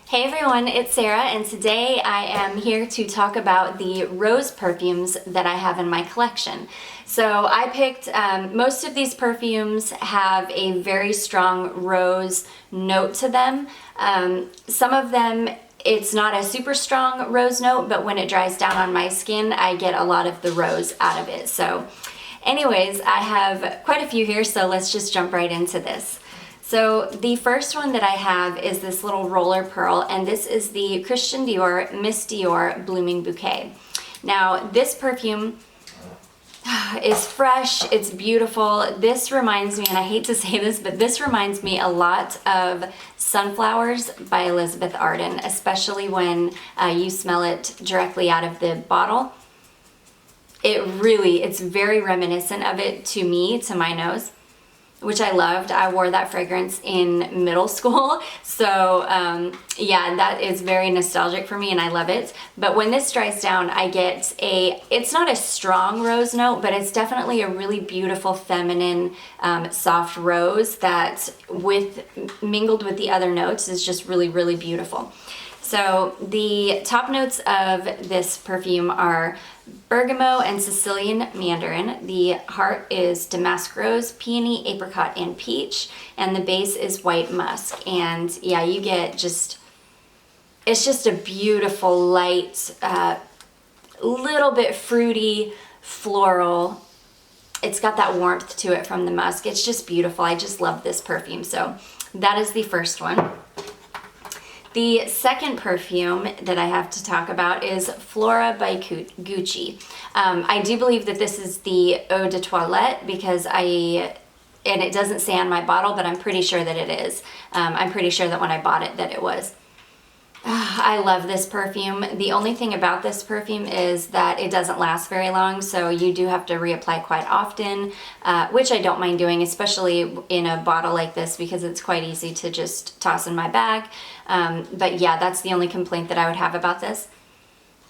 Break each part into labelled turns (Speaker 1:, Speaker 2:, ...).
Speaker 1: Hey everyone, it's Sarah, and today I am here to talk about the rose perfumes that I have in my collection. So I picked, most of these perfumes have a very strong rose note to them. Some of them, it's not a super strong rose note, but when it dries down on my skin, I get a lot of the rose out of it. So anyways, I have quite a few here, so let's just jump right into this. So the first one that I have is this little roller pearl, and this is the Christian Dior Miss Dior Blooming Bouquet. Now this perfume is fresh, it's beautiful. This reminds me, and I hate to say this, but this reminds me a lot of Sunflowers by Elizabeth Arden, especially when you smell it directly out of the bottle. It's very reminiscent of it to me, to my nose, which I loved. I wore that fragrance in middle school. So yeah, that is very nostalgic for me and I love it. But when this dries down, I get it's not a strong rose note, but it's definitely a really beautiful, feminine, soft rose that mingled with the other notes is just really, really beautiful. So the top notes of this perfume are bergamot and Sicilian mandarin. The heart is damask rose, peony, apricot, and peach. And the base is white musk. And yeah, you get it's just a beautiful, light, little bit fruity, floral. It's got that warmth to it from the musk. It's just beautiful. I just love this perfume. So that is the first one. The second perfume that I have to talk about is Flora by Gucci. I do believe that this is the eau de toilette because and it doesn't say on my bottle, but I'm pretty sure that it is. I'm pretty sure that when I bought it that it was. I love this perfume. The only thing about this perfume is that it doesn't last very long, so you do have to reapply quite often, which I don't mind doing, especially in a bottle like this because it's quite easy to just toss in my bag. But yeah, that's the only complaint that I would have about this.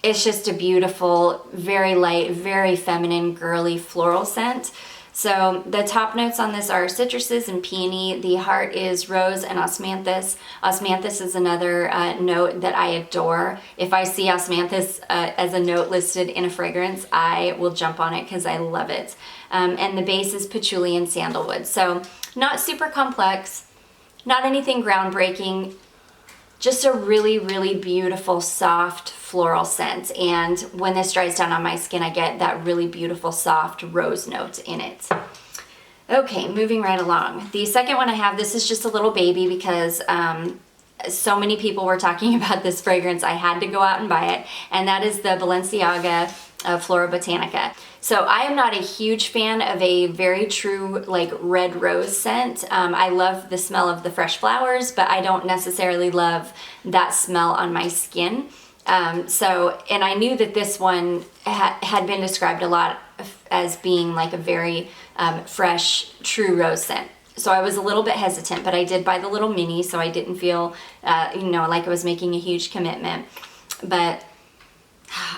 Speaker 1: It's just a beautiful, very light, very feminine, girly floral scent. So the top notes on this are citruses and peony. The heart is rose and osmanthus. Osmanthus is another note that I adore. If I see osmanthus as a note listed in a fragrance, I will jump on it because I love it. And the base is patchouli and sandalwood. So not super complex, not anything groundbreaking, just a really, really beautiful, soft floral scent. And when this dries down on my skin, I get that really beautiful, soft rose note in it. Okay, moving right along. The second one I have, this is just a little baby because so many people were talking about this fragrance, I had to go out and buy it. And that is the Balenciaga Flora Botanica. So I am not a huge fan of a very true like red rose scent. I love the smell of the fresh flowers, but I don't necessarily love that smell on my skin. And I knew that this one had been described a lot as being like a very fresh, true rose scent. So I was a little bit hesitant, but I did buy the little mini, so I didn't feel, like I was making a huge commitment. But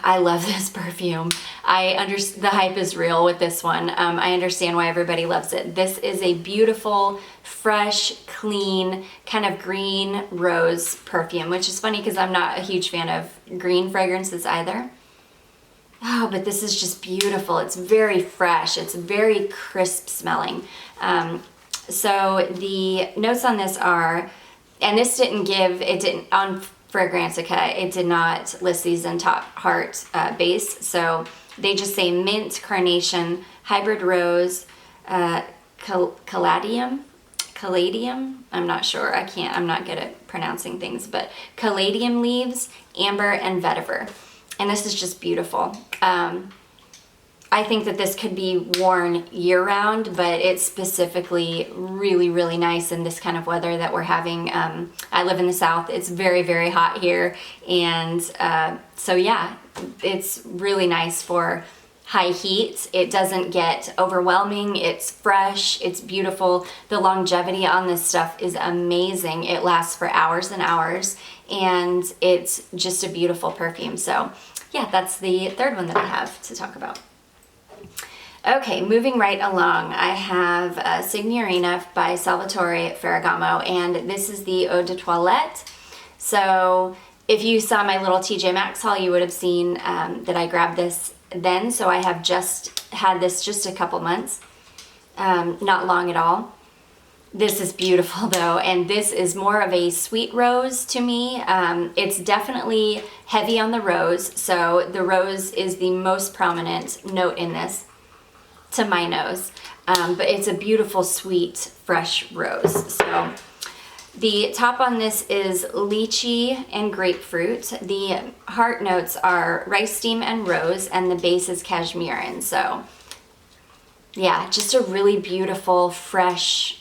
Speaker 1: I love this perfume. The hype is real with this one. I understand why everybody loves it. This is a beautiful, fresh, clean, kind of green rose perfume, which is funny because I'm not a huge fan of green fragrances either. Oh, but this is just beautiful. It's very fresh. It's very crisp smelling. So the notes on this are, and this on Fragrantica, it did not list these in top heart base. So they just say mint, carnation, hybrid rose, caladium. I'm not sure. I'm not good at pronouncing things, but caladium leaves, amber, and vetiver. And this is just beautiful. I think that this could be worn year-round, but it's specifically really, really nice in this kind of weather that we're having. I live in the South. It's very, very hot here. And so yeah, it's really nice for high heat. It doesn't get overwhelming. It's fresh. It's beautiful. The longevity on this stuff is amazing. It lasts for hours and hours, and it's just a beautiful perfume. So yeah, that's the third one that I have to talk about. Okay, moving right along, I have Signorina by Salvatore Ferragamo, and this is the Eau de Toilette. So if you saw my little TJ Maxx haul, you would have seen that I grabbed this then. So I have just had this just a couple months, not long at all. This is beautiful though, and this is more of a sweet rose to me. It's definitely heavy on the rose, so the rose is the most prominent note in this to my nose, but it's a beautiful, sweet, fresh rose. So the top on this is lychee and grapefruit. The heart notes are rice steam and rose, and the base is cashmere. So yeah, just a really beautiful, fresh,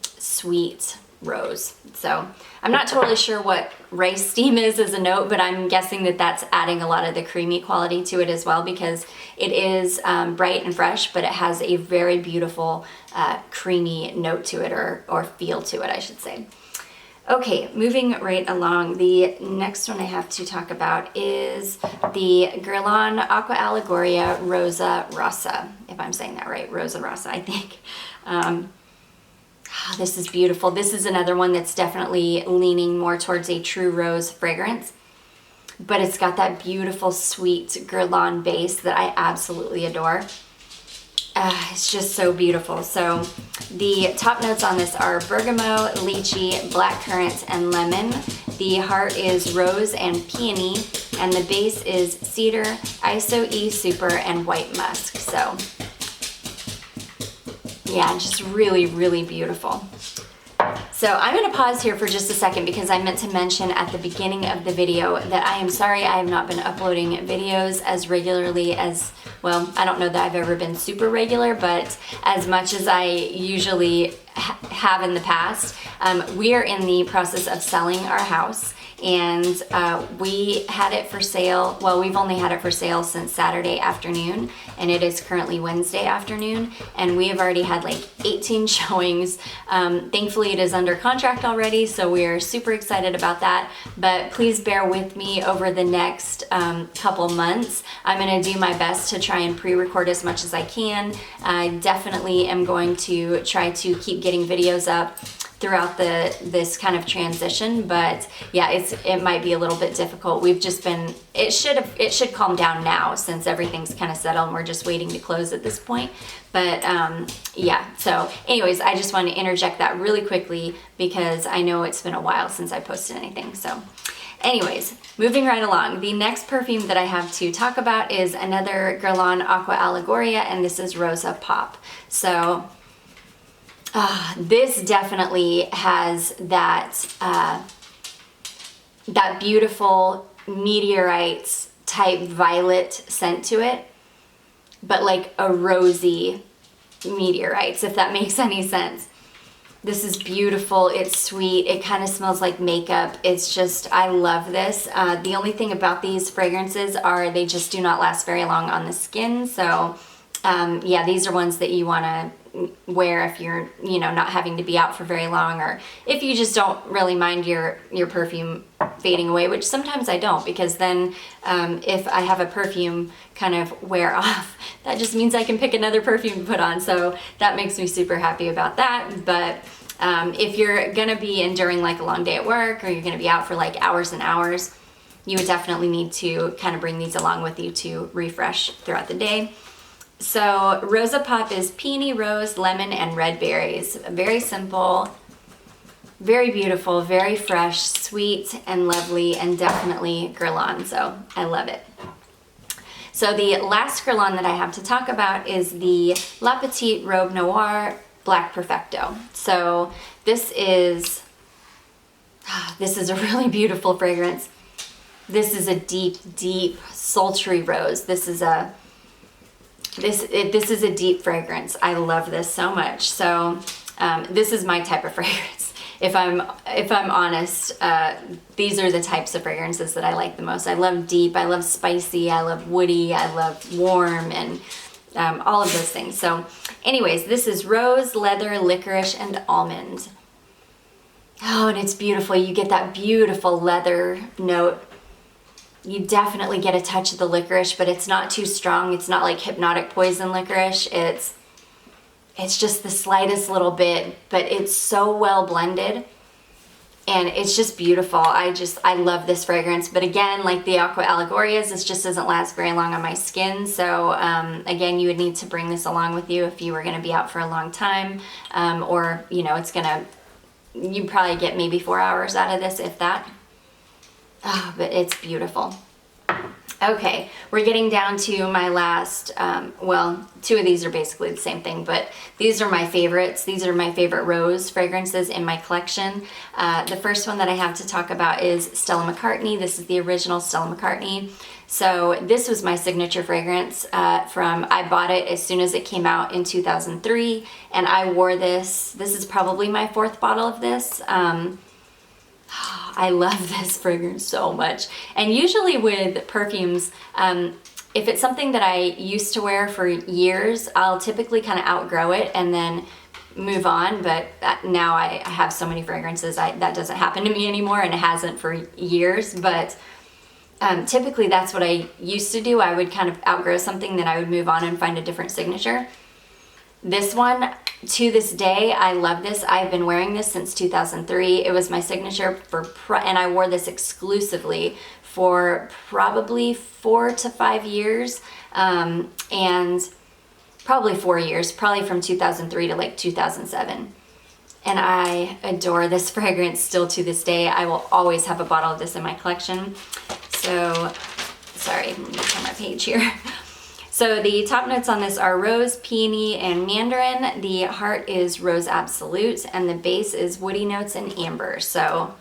Speaker 1: sweet rose. So I'm not totally sure what rice steam is as a note, but I'm guessing that that's adding a lot of the creamy quality to it as well, because it is bright and fresh, but it has a very beautiful creamy note to it, or feel to it, I should say. Okay, moving right along, the next one I have to talk about is the Guerlain Aqua Allegoria Rossa, if I'm saying that right, Rosa, I think. This is beautiful. This is another one that's definitely leaning more towards a true rose fragrance, but it's got that beautiful, sweet Guerlain base that I absolutely adore. It's just so beautiful. So the top notes on this are bergamot, lychee, blackcurrant, and lemon. The heart is rose and peony, and the base is cedar, ISO E super, and white musk. So yeah, just really, really beautiful. So I'm going to pause here for just a second because I meant to mention at the beginning of the video that I am sorry I have not been uploading videos as regularly as, well, I don't know that I've ever been super regular, but as much as I usually have in the past. We are in the process of selling our house, and we had it for sale. Well, we've only had it for sale since Saturday afternoon, and it is currently Wednesday afternoon, and we have already had like 18 showings. Thankfully, it is under contract already, so we are super excited about that. But please bear with me over the next couple months. I'm going to do my best to try and pre-record as much as I can. I definitely am going to try to keep getting videos up throughout this kind of transition, but yeah, it might be a little bit difficult. We've just been, it should calm down now since everything's kind of settled and we're just waiting to close at this point. But yeah, so anyways, I just want to interject that really quickly because I know it's been a while since I posted anything. So anyways, moving right along, the next perfume that I have to talk about is another Guerlain Aqua Allegoria, and this is Rosa Pop. So this definitely has that that beautiful meteorite type violet scent to it, but like a rosy meteorites, if that makes any sense. This is beautiful. It's sweet. It kind of smells like makeup. It's just, I love this. The only thing about these fragrances are they just do not last very long on the skin. So yeah, these are ones that you want to wear if you're, you know, not having to be out for very long, or if you just don't really mind your perfume fading away, which sometimes I don't, because then if I have a perfume kind of wear off, that just means I can pick another perfume to put on. So that makes me super happy about that. But if you're gonna be enduring like a long day at work, or you're gonna be out for like hours and hours, you would definitely need to kind of bring these along with you to refresh throughout the day. So Rosa Pop is peony, rose, lemon, and red berries. Very simple, very beautiful, very fresh, sweet, and lovely, and definitely Guerlain. So I love it. So the last Guerlain that I have to talk about is the La Petite Robe Noir Black Perfecto. So this is a really beautiful fragrance. This is a deep, deep, sultry rose. This is a deep fragrance. I love this so much. So this is my type of fragrance. If I'm honest, these are the types of fragrances that I like the most. I love deep, I love spicy, I love woody, I love warm, and all of those things. So anyways, this is rose, leather, licorice, and almond. Oh, and it's beautiful. You get that beautiful leather note. You definitely get a touch of the licorice, but it's not too strong. It's not like hypnotic poison licorice. It's just the slightest little bit, but it's so well blended. and it's just beautiful. I love this fragrance. But again, like the Aqua Allegorias, this just doesn't last very long on my skin. So again, you would need to bring this along with you if you were gonna be out for a long time, or you know, you'd probably get maybe 4 hours out of this, if that. Oh, but it's beautiful. Okay, we're getting down to my last, well, two of these are basically the same thing, but these are my favorites. These are my favorite rose fragrances in my collection. The first one that I have to talk about is Stella McCartney. This is the original Stella McCartney. So this was my signature fragrance I bought it as soon as it came out in 2003, and I wore this. This is probably my 4th bottle of this. I love this fragrance so much. And usually with perfumes, if it's something that I used to wear for years, I'll typically kind of outgrow it and then move on. But now I have so many fragrances, that doesn't happen to me anymore, and it hasn't for years. But typically that's what I used to do. I would kind of outgrow something, then I would move on and find a different signature. This one, to this day, I love this. I've been wearing this since 2003. It was my signature and I wore this exclusively for probably 4 to 5 years, and probably 4 years, probably from 2003 to like 2007. And I adore this fragrance still to this day. I will always have a bottle of this in my collection. So, sorry, let me turn my page here. So the top notes on this are rose, peony, and mandarin. The heart is rose absolute, and the base is woody notes and amber. So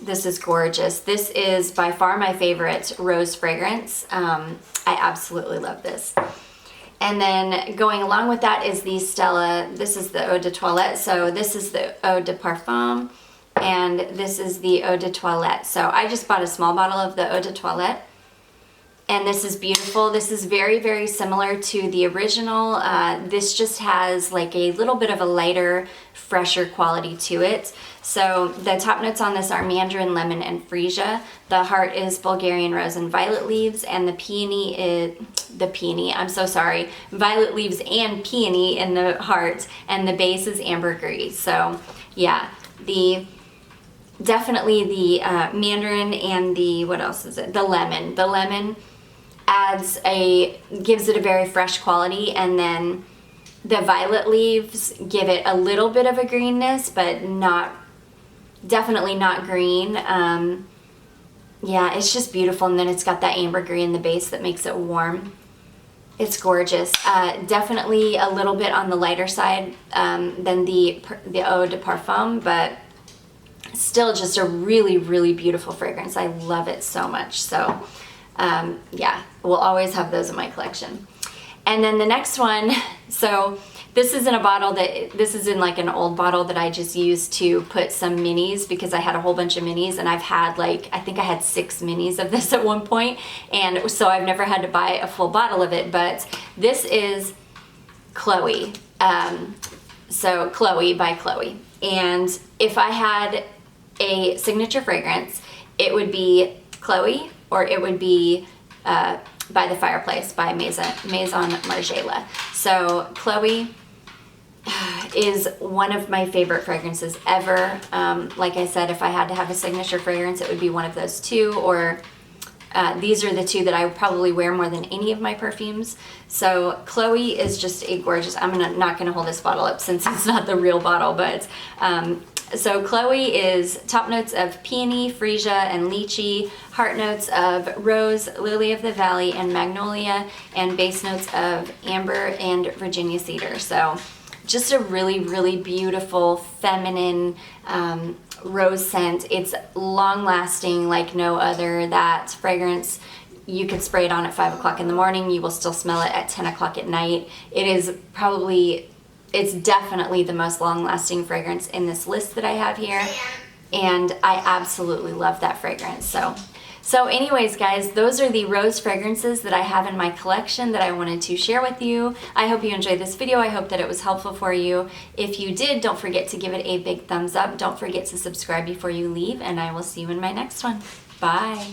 Speaker 1: this is gorgeous. This is by far my favorite rose fragrance. I absolutely love this. And then going along with that is the Stella, this is the Eau de Toilette. So this is the Eau de Parfum, and this is the Eau de Toilette. So I just bought a small bottle of the Eau de Toilette. And this is beautiful. This is very, very similar to the original. This just has like a little bit of a lighter, fresher quality to it. So the top notes on this are mandarin, lemon, and freesia. The heart is Bulgarian rose and violet leaves, and the peony is, I'm so sorry, violet leaves and peony in the heart, and the base is ambergris. So yeah, definitely the mandarin and the, what else is it? The lemon. The lemon gives it a very fresh quality, and then the violet leaves give it a little bit of a greenness, but definitely not green. Yeah, it's just beautiful, and then it's got that ambergris in the base that makes it warm. It's gorgeous. Definitely a little bit on the lighter side than the Eau de Parfum, but still just a really, really beautiful fragrance. I love it so much. So yeah, we'll always have those in my collection. And then the next one, so this is in a bottle this is in like an old bottle that I just used to put some minis, because I had a whole bunch of minis, and I've had like, I think I had 6 minis of this at one point, and so I've never had to buy a full bottle of it. But this is Chloe. So Chloe by Chloe. And if I had a signature fragrance, it would be Chloe, or it would be By the Fireplace by Maison Margiela. So Chloe is one of my favorite fragrances ever. Like I said, if I had to have a signature fragrance, it would be one of those two, or these are the two that I would probably wear more than any of my perfumes. So Chloe is just a gorgeous, I'm not gonna hold this bottle up since it's not the real bottle, but so Chloe is top notes of peony, freesia, and lychee, heart notes of rose, lily of the valley, and magnolia, and base notes of amber and Virginia cedar. So just a really, really beautiful, feminine rose scent. It's long lasting like no other. That fragrance, you could spray it on at 5 o'clock in the morning, you will still smell it at 10 o'clock at night. It's definitely the most long-lasting fragrance in this list that I have here, and I absolutely love that fragrance. So anyways, guys, those are the rose fragrances that I have in my collection that I wanted to share with you. I hope you enjoyed this video. I hope that it was helpful for you. If you did, don't forget to give it a big thumbs up. Don't forget to subscribe before you leave, and I will see you in my next one. Bye.